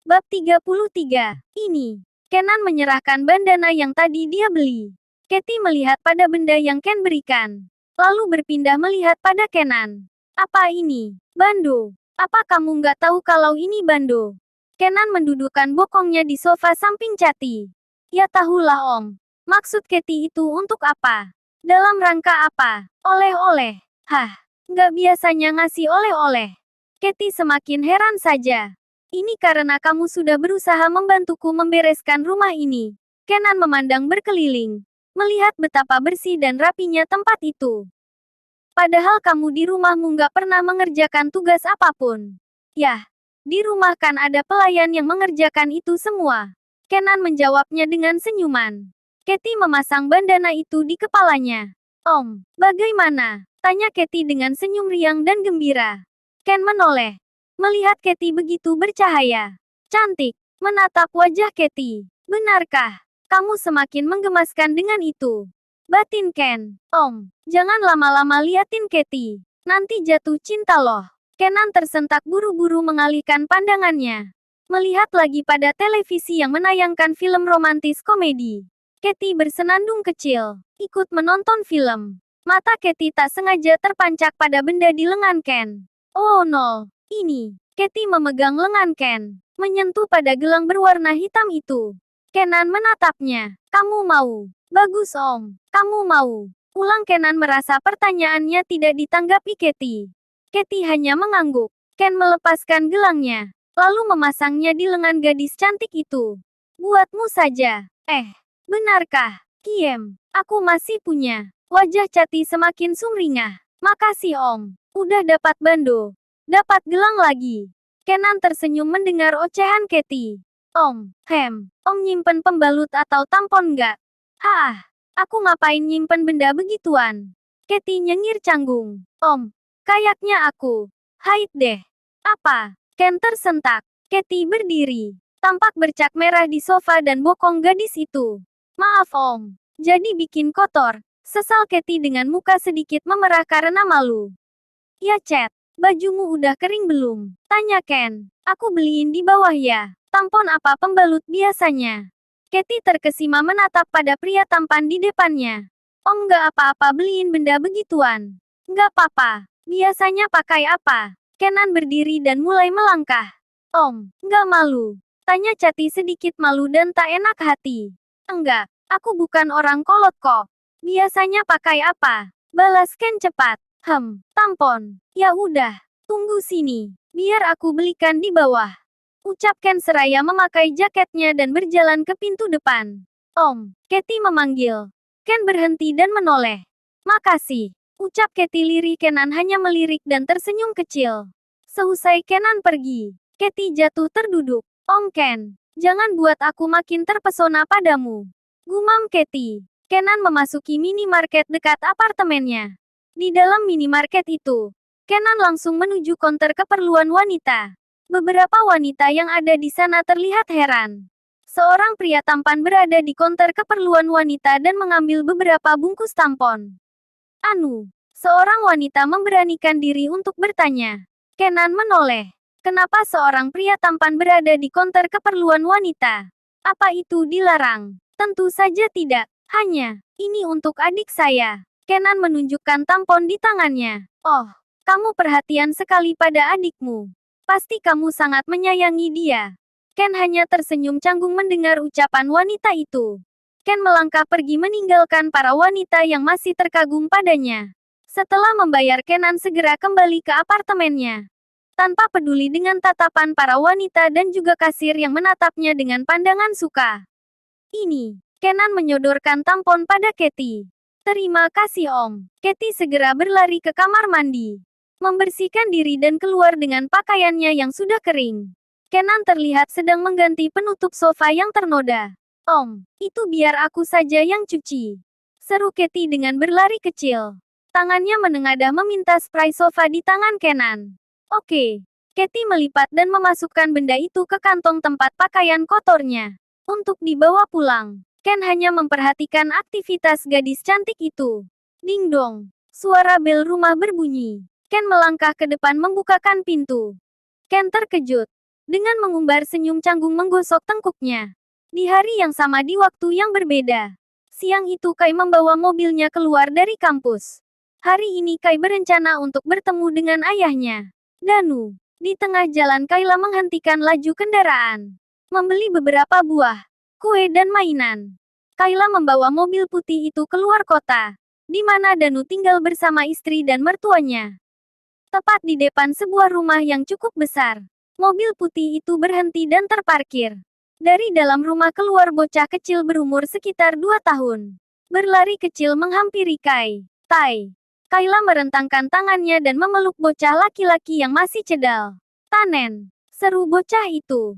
Bab 33. Ini. Kenan menyerahkan bandana yang tadi dia beli. Katie melihat pada benda yang Ken berikan. Lalu berpindah melihat pada Kenan. Apa ini? Bando. Apa kamu nggak tahu kalau ini bando? Kenan mendudukkan bokongnya di sofa samping Cathy. Ya tahulah om. Maksud Katie itu untuk apa? Dalam rangka apa? Oleh-oleh. Hah, nggak biasanya ngasih oleh-oleh. Katie semakin heran saja. Ini karena kamu sudah berusaha membantuku membereskan rumah ini. Kenan memandang berkeliling, melihat betapa bersih dan rapinya tempat itu. Padahal kamu di rumahmu nggak pernah mengerjakan tugas apapun. Yah, di rumah kan ada pelayan yang mengerjakan itu semua. Kenan menjawabnya dengan senyuman. Katie memasang bandana itu di kepalanya. Om, bagaimana? Tanya Katie dengan senyum riang dan gembira. Ken menoleh. Melihat Katie begitu bercahaya. Cantik. Menatap wajah Katie. Benarkah? Kamu semakin menggemaskan dengan itu. Batin Ken. Om, jangan lama-lama liatin Katie. Nanti jatuh cinta loh. Kenan tersentak buru-buru mengalihkan pandangannya. Melihat lagi pada televisi yang menayangkan film romantis komedi. Katie bersenandung kecil. Ikut menonton film. Mata Katie tak sengaja terpancak pada benda di lengan Ken. Oh no. Ini. Katie memegang lengan Ken. Menyentuh pada gelang berwarna hitam itu. Kenan menatapnya. Kamu mau? Bagus om. Kamu mau? Ulang Kenan merasa pertanyaannya tidak ditanggapi Katie. Katie hanya mengangguk. Ken melepaskan gelangnya. Lalu memasangnya di lengan gadis cantik itu. Buatmu saja. Benarkah? Kiem. Aku masih punya. Wajah Cathy semakin sumringah. Makasih om. Udah dapat bando. Dapat gelang lagi. Kenan tersenyum mendengar ocehan Katie. Om nyimpen pembalut atau tampon nggak? Hah, aku ngapain nyimpen benda begituan? Katie nyengir canggung. Om, kayaknya aku. Haid deh. Apa? Ken tersentak. Katie berdiri. Tampak bercak merah di sofa dan bokong gadis itu. Maaf om. Jadi bikin kotor. Sesal Katie dengan muka sedikit memerah karena malu. Ya Chat. Bajumu udah kering belum? Tanya Ken. Aku beliin di bawah ya. Tampon apa pembalut biasanya? Katie terkesima menatap pada pria tampan di depannya. Om nggak apa-apa beliin benda begituan. Nggak apa-apa. Biasanya pakai apa? Kenan berdiri dan mulai melangkah. Om, nggak malu? Tanya Cathy sedikit malu dan tak enak hati. Enggak, aku bukan orang kolot kok. Biasanya pakai apa? Balas Ken cepat. Tampon. Ya udah, tunggu sini. Biar aku belikan di bawah. Ucap Ken seraya memakai jaketnya dan berjalan ke pintu depan. Om, Katie memanggil. Ken berhenti dan menoleh. Makasih. Ucap Katie lirih. Kenan hanya melirik dan tersenyum kecil. Seusai Kenan pergi, Katie jatuh terduduk. Om Ken, jangan buat aku makin terpesona padamu. Gumam Katie. Kenan memasuki minimarket dekat apartemennya. Di dalam minimarket itu, Kenan langsung menuju konter keperluan wanita. Beberapa wanita yang ada di sana terlihat heran. Seorang pria tampan berada di konter keperluan wanita dan mengambil beberapa bungkus tampon. Anu, seorang wanita memberanikan diri untuk bertanya. Kenan menoleh. Kenapa seorang pria tampan berada di konter keperluan wanita? Apa itu dilarang? Tentu saja tidak. Hanya, ini untuk adik saya. Kenan menunjukkan tampon di tangannya. Oh, kamu perhatian sekali pada adikmu. Pasti kamu sangat menyayangi dia. Ken hanya tersenyum canggung mendengar ucapan wanita itu. Ken melangkah pergi meninggalkan para wanita yang masih terkagum padanya. Setelah membayar, Kenan segera kembali ke apartemennya. Tanpa peduli dengan tatapan para wanita dan juga kasir yang menatapnya dengan pandangan suka. Ini, Kenan menyodorkan tampon pada Katie. Terima kasih om. Katie segera berlari ke kamar mandi. Membersihkan diri dan keluar dengan pakaiannya yang sudah kering. Kenan terlihat sedang mengganti penutup sofa yang ternoda. Om, itu biar aku saja yang cuci. Seru Katie dengan berlari kecil. Tangannya menengadah meminta spray sofa di tangan Kenan. Oke. Katie melipat dan memasukkan benda itu ke kantong tempat pakaian kotornya. Untuk dibawa pulang. Ken hanya memperhatikan aktivitas gadis cantik itu. Ding dong. Suara bel rumah berbunyi. Ken melangkah ke depan membukakan pintu. Ken terkejut. Dengan mengumbar senyum canggung menggosok tengkuknya. Di hari yang sama di waktu yang berbeda. Siang itu Kai membawa mobilnya keluar dari kampus. Hari ini Kai berencana untuk bertemu dengan ayahnya, Danu. Di tengah jalan Kayla menghentikan laju kendaraan. Membeli beberapa buah, kue dan mainan. Kayla membawa mobil putih itu keluar kota, di mana Danu tinggal bersama istri dan mertuanya. Tepat di depan sebuah rumah yang cukup besar, mobil putih itu berhenti dan terparkir. Dari dalam rumah keluar bocah kecil berumur sekitar 2 tahun. Berlari kecil menghampiri Kai. Tai. Kayla merentangkan tangannya dan memeluk bocah laki-laki yang masih cedal. Tanen. Seru bocah itu.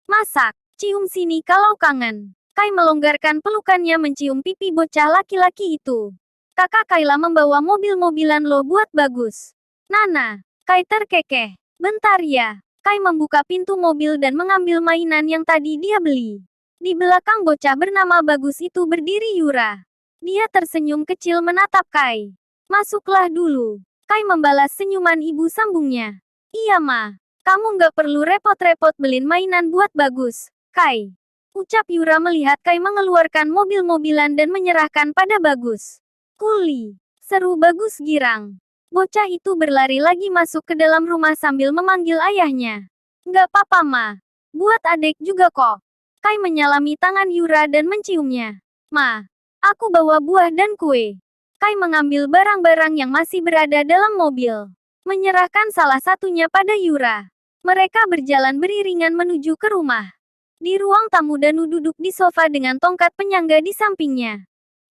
Masak. Cium sini kalau kangen. Kai melonggarkan pelukannya mencium pipi bocah laki-laki itu. Kakak Kayla membawa mobil-mobilan lo buat bagus. Nana. Kai terkekeh. Bentar ya. Kai membuka pintu mobil dan mengambil mainan yang tadi dia beli. Di belakang bocah bernama Bagus itu berdiri Yura. Dia tersenyum kecil menatap Kai. Masuklah dulu. Kai membalas senyuman ibu sambungnya. Iya ma. Kamu nggak perlu repot-repot beliin mainan buat Bagus, Kai. Ucap Yura melihat Kai mengeluarkan mobil-mobilan dan menyerahkan pada Bagus. Kuli. Seru Bagus girang. Bocah itu berlari lagi masuk ke dalam rumah sambil memanggil ayahnya. Nggak apa-apa ma. Buat adek juga kok. Kai menyalami tangan Yura dan menciumnya. Ma. Aku bawa buah dan kue. Kai mengambil barang-barang yang masih berada dalam mobil. Menyerahkan salah satunya pada Yura. Mereka berjalan beriringan menuju ke rumah. Di ruang tamu Danu duduk di sofa dengan tongkat penyangga di sampingnya.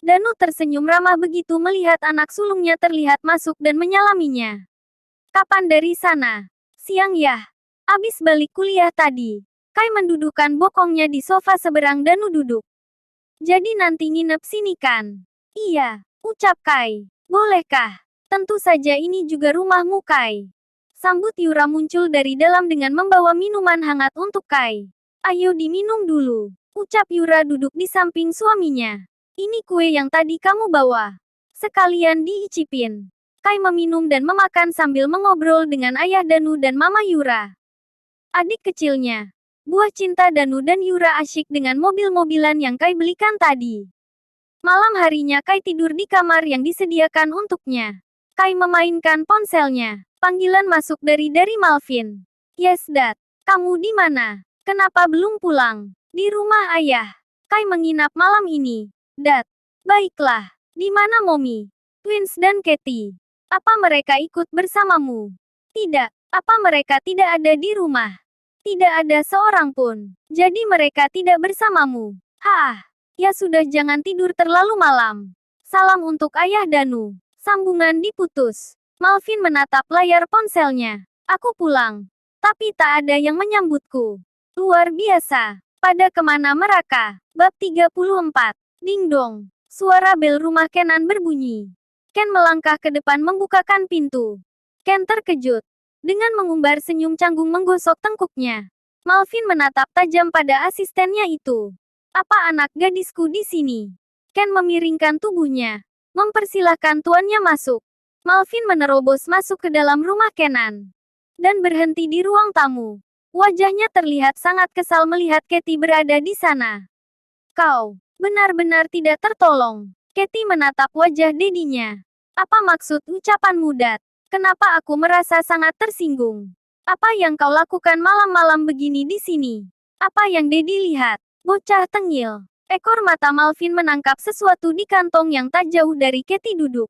Danu tersenyum ramah begitu melihat anak sulungnya terlihat masuk dan menyalaminya. Kapan dari sana? Siang ya. Abis balik kuliah tadi. Kai mendudukkan bokongnya di sofa seberang Danu duduk. Jadi nanti nginep sini kan? Iya, ucap Kai. Bolehkah? Tentu saja ini juga rumahmu Kai. Sambut Yura muncul dari dalam dengan membawa minuman hangat untuk Kai. Ayo diminum dulu, ucap Yura duduk di samping suaminya. Ini kue yang tadi kamu bawa. Sekalian diicipin. Kai meminum dan memakan sambil mengobrol dengan ayah Danu dan mama Yura. Adik kecilnya. Buah cinta Danu dan Yura asyik dengan mobil-mobilan yang Kai belikan tadi. Malam harinya Kai tidur di kamar yang disediakan untuknya. Kai memainkan ponselnya. Panggilan masuk dari Malvin. Yes Dad. Kamu di mana? Kenapa belum pulang? Di rumah ayah. Kai menginap malam ini. Dad. Baiklah. Di mana Mommy? Twins dan Katie. Apa mereka ikut bersamamu? Tidak. Apa mereka tidak ada di rumah? Tidak ada seorang pun. Jadi mereka tidak bersamamu. Ya sudah jangan tidur terlalu malam. Salam untuk ayah Danu. Sambungan diputus. Malvin menatap layar ponselnya. Aku pulang. Tapi tak ada yang menyambutku. Luar biasa. Pada kemana mereka? Bab 34. Ding dong. Suara bel rumah Kenan berbunyi. Ken melangkah ke depan membukakan pintu. Ken terkejut. Dengan mengumbar senyum canggung menggosok tengkuknya. Malvin menatap tajam pada asistennya itu. Apa anak gadisku di sini? Ken memiringkan tubuhnya. Mempersilahkan tuannya masuk. Malvin menerobos masuk ke dalam rumah Kenan. Dan berhenti di ruang tamu. Wajahnya terlihat sangat kesal melihat Katie berada di sana. Kau benar-benar tidak tertolong. Katie menatap wajah dedinya. Apa maksud ucapanmu Dad? Kenapa aku merasa sangat tersinggung? Apa yang kau lakukan malam-malam begini di sini? Apa yang Dedi lihat? Bocah tengil. Ekor mata Malvin menangkap sesuatu di kantong yang tak jauh dari Katie duduk.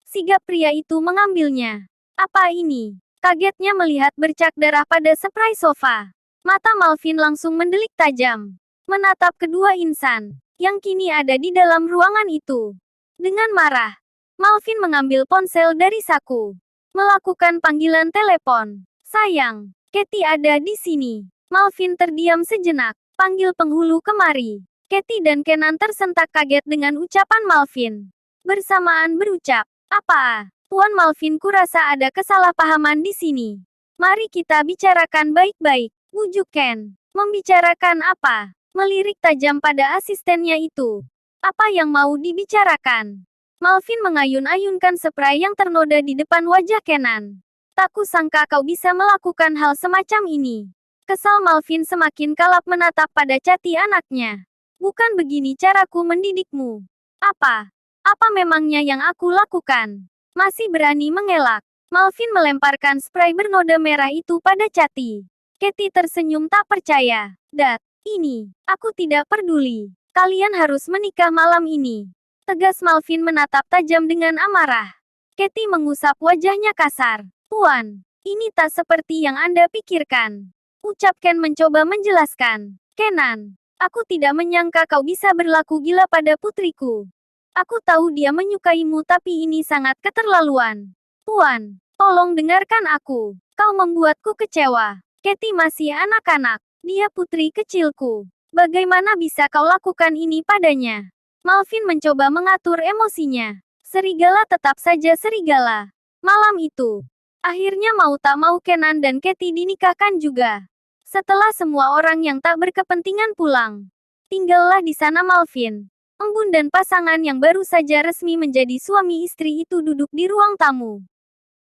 Sigap pria itu mengambilnya. Apa ini? Kagetnya melihat bercak darah pada spray sofa. Mata Malvin langsung mendelik tajam. Menatap kedua insan, yang kini ada di dalam ruangan itu. Dengan marah, Malvin mengambil ponsel dari saku. Melakukan panggilan telepon. Sayang, Katie ada di sini. Malvin terdiam sejenak. Panggil penghulu kemari. Katie dan Kenan tersentak kaget dengan ucapan Malvin. Bersamaan berucap, apa? Tuan Malvin kurasa ada kesalahpahaman di sini. Mari kita bicarakan baik-baik. Bujuk Ken. Membicarakan apa? Melirik tajam pada asistennya itu. Apa yang mau dibicarakan? Malvin mengayun-ayunkan spray yang ternoda di depan wajah Kenan. Tak kusangka kau bisa melakukan hal semacam ini. Kesal Malvin semakin kalap menatap pada Cathy anaknya. Bukan begini caraku mendidikmu. Apa? Apa memangnya yang aku lakukan? Masih berani mengelak. Malvin melemparkan spray bernoda merah itu pada Cathy. Cathy tersenyum tak percaya. Dad, ini, aku tidak peduli. Kalian harus menikah malam ini. Tegas Malvin menatap tajam dengan amarah. Cathy mengusap wajahnya kasar. Tuan, ini tak seperti yang Anda pikirkan. Ucap Ken mencoba menjelaskan. Kenan, aku tidak menyangka kau bisa berlaku gila pada putriku. Aku tahu dia menyukaimu tapi ini sangat keterlaluan. Tuan, tolong dengarkan aku. Kau membuatku kecewa. Cathy masih anak-anak. Dia putri kecilku. Bagaimana bisa kau lakukan ini padanya? Malvin mencoba mengatur emosinya. Serigala tetap saja serigala. Malam itu, akhirnya mau tak mau Kenan dan Cathy dinikahkan juga. Setelah semua orang yang tak berkepentingan pulang, tinggallah di sana Malvin, Embun dan pasangan yang baru saja resmi menjadi suami istri itu duduk di ruang tamu.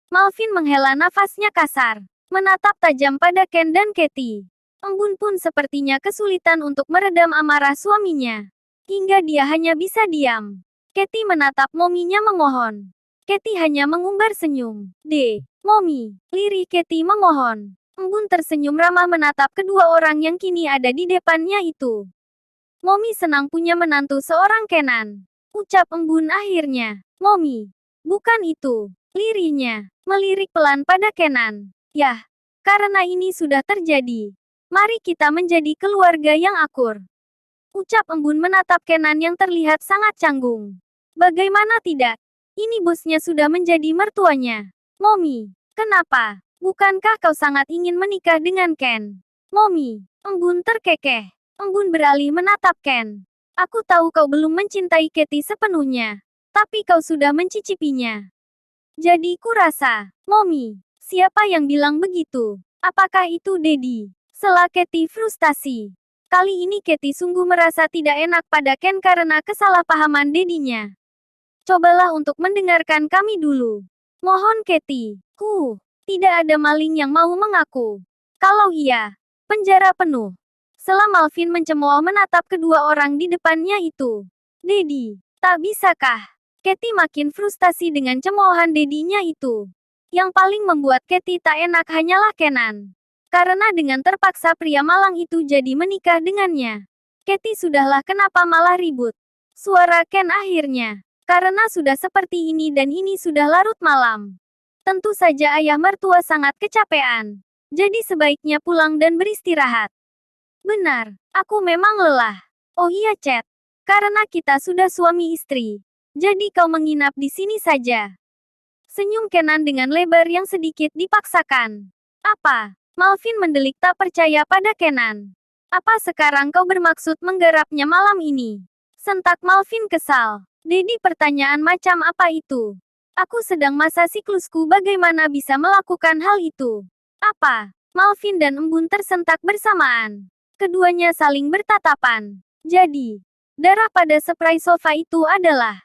Malvin menghela nafasnya kasar, menatap tajam pada Ken dan Cathy. Embun pun sepertinya kesulitan untuk meredam amarah suaminya, hingga dia hanya bisa diam. Cathy menatap mominya memohon. Cathy hanya mengumbar senyum. Momi, lirih Cathy memohon. Embun tersenyum ramah menatap kedua orang yang kini ada di depannya itu. Momi senang punya menantu seorang Kenan. Ucap Embun akhirnya. Momi, bukan itu. Lirihnya, melirik pelan pada Kenan. Yah, karena ini sudah terjadi. Mari kita menjadi keluarga yang akur. Ucap Embun menatap Kenan yang terlihat sangat canggung. Bagaimana tidak? Ini bosnya sudah menjadi mertuanya. Momi, kenapa? Bukankah kau sangat ingin menikah dengan Ken? Momi, Embun terkekeh. Embun beralih menatap Ken. Aku tahu kau belum mencintai Cathy sepenuhnya. Tapi kau sudah mencicipinya. Jadi kurasa, Momi, siapa yang bilang begitu? Apakah itu Daddy? Sela Cathy frustasi. Kali ini Cathy sungguh merasa tidak enak pada Ken karena kesalahpahaman Daddy-nya. Cobalah untuk mendengarkan kami dulu. Mohon Cathy. Tidak ada maling yang mau mengaku. Kalau iya, penjara penuh. Sela Malvin mencemooh menatap kedua orang di depannya itu. Daddy, tak bisakah? Cathy makin frustasi dengan cemoohan Daddy-nya itu. Yang paling membuat Cathy tak enak hanyalah Kenan. Karena dengan terpaksa pria malang itu jadi menikah dengannya. Cathy sudahlah kenapa malah ribut. Suara Ken akhirnya. Karena sudah seperti ini dan ini sudah larut malam. Tentu saja ayah mertua sangat kecapean. Jadi sebaiknya pulang dan beristirahat. Benar, aku memang lelah. Oh iya Chat. Karena kita sudah suami istri. Jadi kau menginap di sini saja. Senyum Kenan dengan lebar yang sedikit dipaksakan. Apa? Malvin mendelik tak percaya pada Kenan. Apa sekarang kau bermaksud menggarapnya malam ini? Sentak Malvin kesal. Daddy pertanyaan macam apa itu? Aku sedang masa siklusku bagaimana bisa melakukan hal itu? Apa? Malvin dan Embun tersentak bersamaan. Keduanya saling bertatapan. Jadi, darah pada spray sofa itu adalah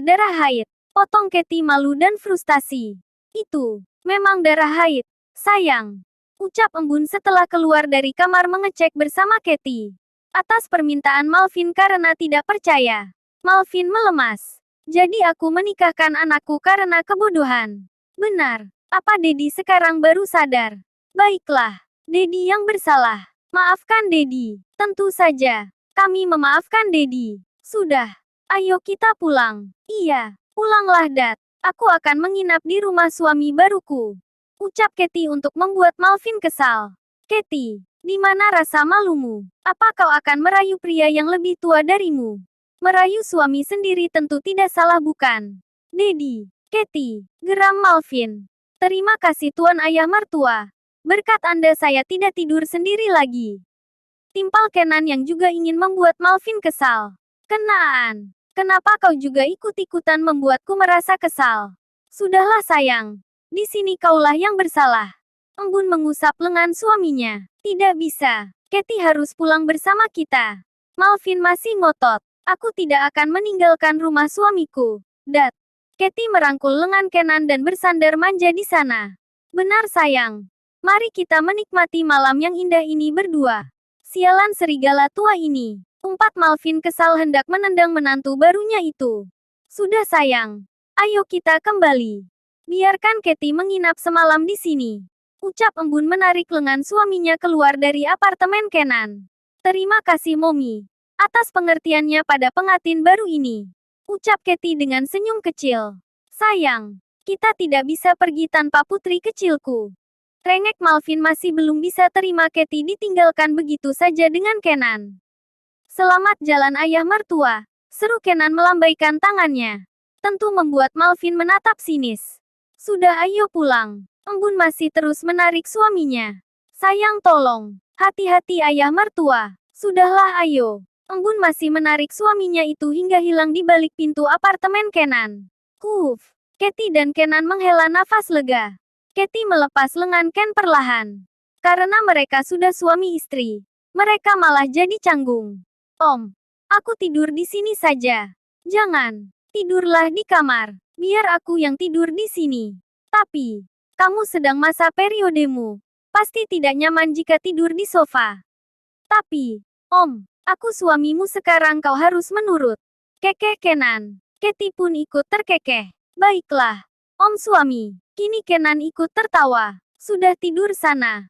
darah haid. Potong Cathy malu dan frustasi. Itu, memang darah haid. Sayang. Ucap Embun setelah keluar dari kamar mengecek bersama Cathy. Atas permintaan Malvin karena tidak percaya. Malvin melemas. Jadi aku menikahkan anakku karena kebodohan. Benar. Apa Daddy sekarang baru sadar? Baiklah. Daddy yang bersalah. Maafkan Daddy. Tentu saja. Kami memaafkan Daddy. Sudah. Ayo kita pulang. Iya. Pulanglah Dad. Aku akan menginap di rumah suami baruku. Ucap Cathy untuk membuat Malvin kesal. Cathy, di mana rasa malumu? Apa kau akan merayu pria yang lebih tua darimu? Merayu suami sendiri tentu tidak salah bukan? Daddy, Cathy, geram Malvin. Terima kasih Tuan Ayah Mertua. Berkat Anda saya tidak tidur sendiri lagi. Timpal Kenan yang juga ingin membuat Malvin kesal. Kenaan, kenapa kau juga ikut-ikutan membuatku merasa kesal? Sudahlah sayang. Di sini kaulah yang bersalah. Embun mengusap lengan suaminya. Tidak bisa. Cathy harus pulang bersama kita. Malvin masih ngotot. Aku tidak akan meninggalkan rumah suamiku. Dad. Cathy merangkul lengan Kenan dan bersandar manja di sana. Benar sayang. Mari kita menikmati malam yang indah ini berdua. Sialan serigala tua ini. Umpat Malvin kesal hendak menendang menantu barunya itu. Sudah sayang. Ayo kita kembali. Biarkan Katie menginap semalam di sini. Ucap embun menarik lengan suaminya keluar dari apartemen Kenan. Terima kasih Momi. Atas pengertiannya pada pengantin baru ini. Ucap Katie dengan senyum kecil. Sayang. Kita tidak bisa pergi tanpa putri kecilku. Rengek Malvin masih belum bisa terima Katie ditinggalkan begitu saja dengan Kenan. Selamat jalan ayah mertua. Seru Kenan melambaikan tangannya. Tentu membuat Malvin menatap sinis. Sudah ayo pulang. Embun masih terus menarik suaminya. Sayang tolong. Hati-hati ayah mertua. Sudahlah ayo. Embun masih menarik suaminya itu hingga hilang di balik pintu apartemen Kenan. Katie dan Kenan menghela nafas lega. Katie melepas lengan Ken perlahan. Karena mereka sudah suami istri. Mereka malah jadi canggung. Om, aku tidur di sini saja. Jangan, tidurlah di kamar. Biar aku yang tidur di sini. Tapi, kamu sedang masa periodemu. Pasti tidak nyaman jika tidur di sofa. Tapi, Om, aku suamimu sekarang kau harus menurut. Kekeh Kenan. Katie pun ikut terkekeh. Baiklah, Om suami. Kini Kenan ikut tertawa. Sudah tidur sana.